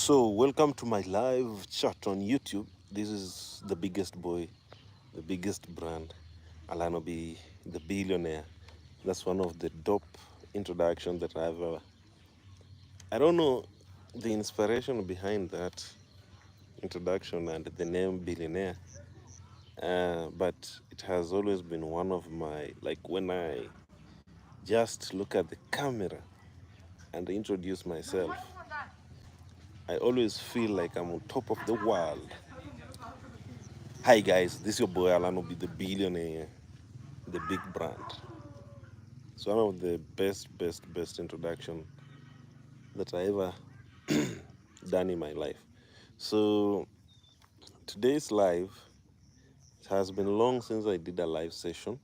So, welcome to my live chat on YouTube. This is the biggest boy, the biggest brand, AllanoB, the billionaire. That's one of the dope introductions that I've ever. I don't know the inspiration behind that introduction and the name billionaire, but it has always been one of my, like when I just look at the camera and introduce myself, I always feel like I'm on top of the world. Hi guys, this is your boy AllanoB, the billionaire, the big brand. It's one of the best introduction that I ever done in my life. So today's live, it has been long since I did a live session,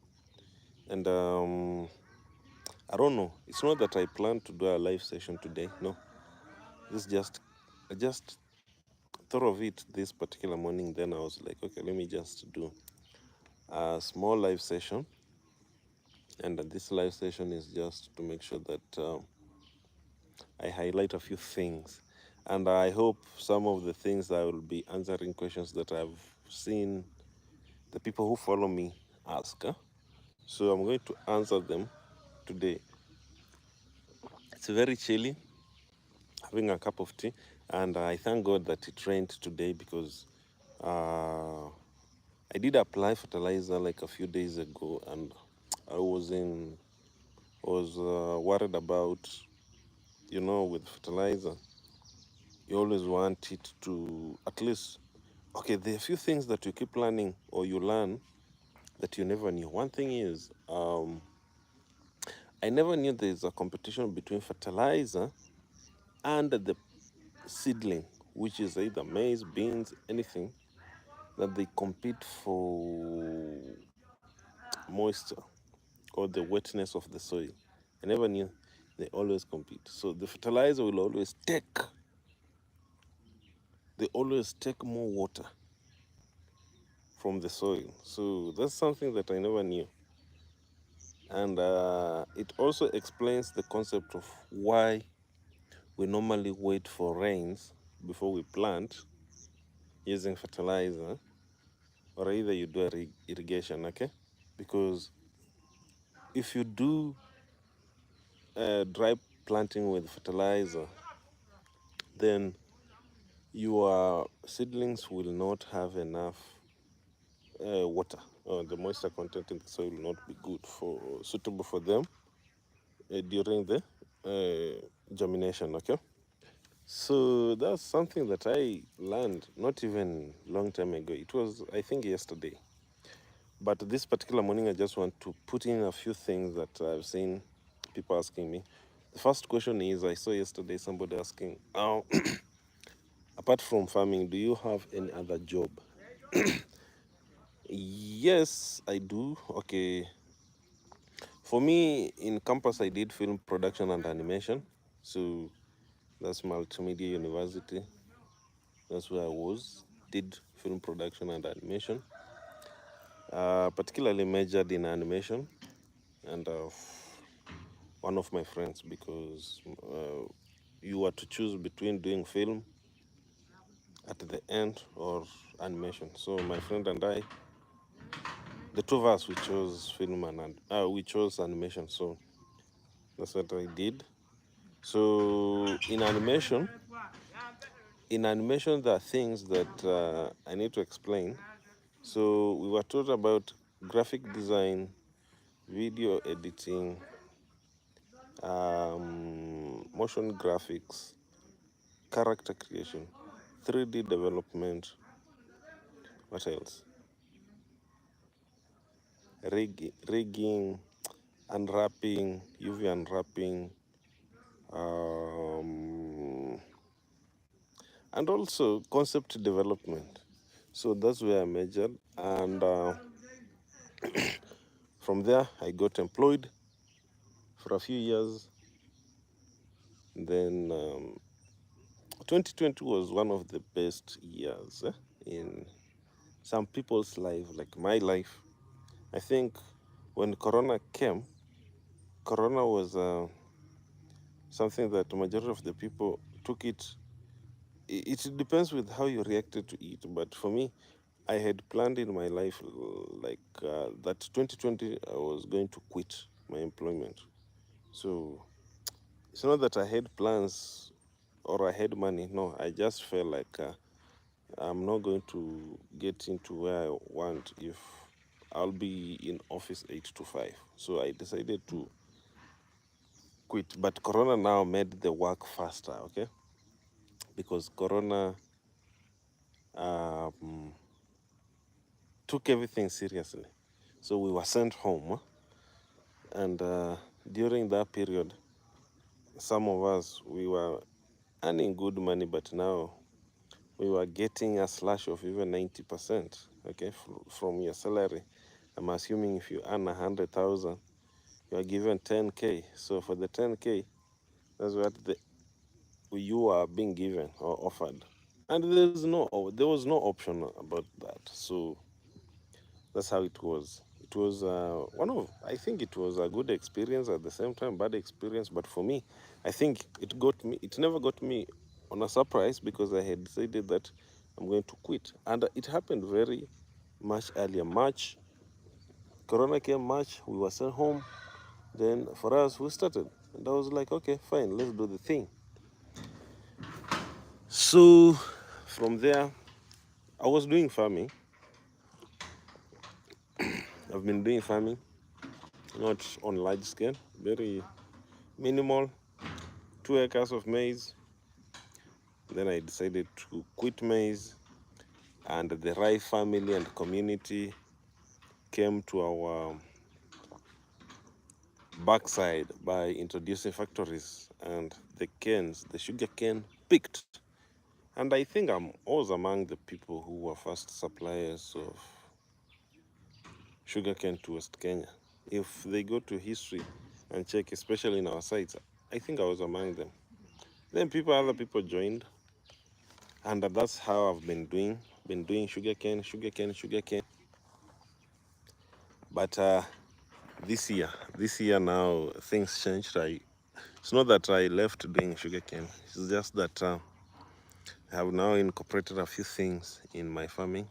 and I don't know. It's not that I plan to do a live session today. No, this just I just thought of it this particular morning. Then I was like, okay, let me just do a small live session, and this live session is just to make sure that I highlight a few things. And I hope some of the things I will be answering questions that I've seen the people who follow me ask. So I'm going to answer them today. It's very chilly, having a cup of tea, and I thank God that it rained today because uh, I did apply fertilizer like a few days ago, and I was worried about, with fertilizer, you always want it to at least, okay, there are a few things that you keep learning or you learn that you never knew. One thing is, I never knew there's a competition between fertilizer and the seedling, which is either maize, beans, anything, that they compete for moisture or the wetness of the soil. I never knew they always compete. So the fertilizer will always take more water from the soil. So that's something that I never knew. And it also explains the concept of why we normally wait for rains before we plant using fertilizer, or either you do irrigation, okay? Because if you do dry planting with fertilizer, then your seedlings will not have enough water. The moisture content in the soil will not be suitable for them during the germination, okay? So that's something that I learned not even long time ago. It was, I think, yesterday. But this particular morning, I just want to put in a few things that I've seen people asking me. The first question is, I saw yesterday somebody asking, oh, apart from farming, do you have any other job? Yes, I do. Okay. For me, in campus, I did film production and animation. So that's Multimedia University. That's where I was. Did film production and animation. Particularly majored in animation, and one of my friends, because you were to choose between doing film at the end or animation. So my friend and I, the two of us, we chose film and we chose animation. So that's what I did. So in animation, there are things that I need to explain. So we were taught about graphic design, video editing, motion graphics, character creation, 3D development, what else? Rigging, unwrapping, UV unwrapping, um, and also concept development. So that's where I majored, and from there I got employed for a few years. Then 2020 was one of the best years in some people's life, like my life. I think when Corona came, Corona was something that the majority of the people took it it depends with how you reacted to it. But for me, I had planned in my life that 2020 I was going to quit my employment. So it's not that I had plans or I had money. No, I just felt like I'm not going to get into where I want if I'll be in office 8 to 5. So I decided to quit. But Corona now made the work faster, okay? Because Corona um, took everything seriously. So we were sent home, and during that period, some of us we were earning good money, but now we were getting a slash of even 90%. Okay, from your salary. I'm assuming if you earn 100,000, you are given 10k. So for the 10k, that's what you are being given or offered, and there was no option about that. So that's how it was. It was I think it was a good experience, at the same time bad experience. But for me, I think it never got me on a surprise, because I had decided that I'm going to quit. And it happened very much earlier. March, Corona came March, we were sent home. Then for us, we started. And I was like, okay, fine, let's do the thing. So from there, I was doing farming. I've been doing farming, not on large scale, very minimal, 2 acres of maize. Then I decided to quit maize, and the rye family and community came to our backside by introducing factories, and the sugar cane picked. And I think I was among the people who were first suppliers of sugarcane to West Kenya. If they go to history and check, especially in our sites, I think I was among them. Then other people joined, and that's how I've been doing sugarcane, sugarcane, sugarcane. But this year now things changed. It's not that I left doing sugarcane. It's just that I have now incorporated a few things in my farming,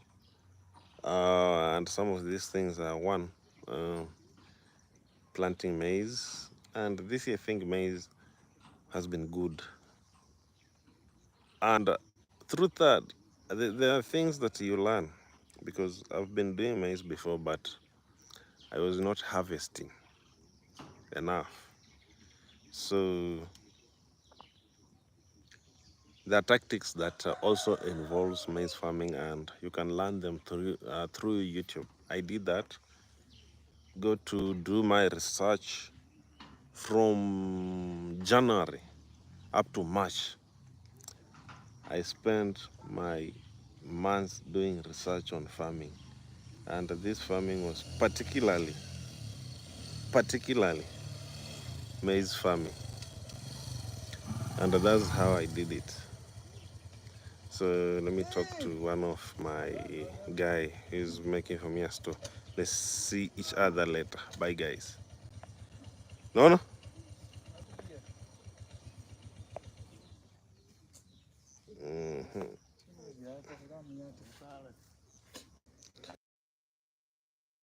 and some of these things are one, uh, planting maize. And this year I think maize has been good. And through that, there are things that you learn, because I've been doing maize before, but I was not harvesting enough. So there are tactics that also involves maize farming, and you can learn them through YouTube. I did that. Go to do my research from January up to March. I spent my months doing research on farming, and this farming was particularly maize farming, and that's how I did it. So let me talk to one of my guy who's making for me a store. Let's see each other later. Bye, guys. No, no. Mhm.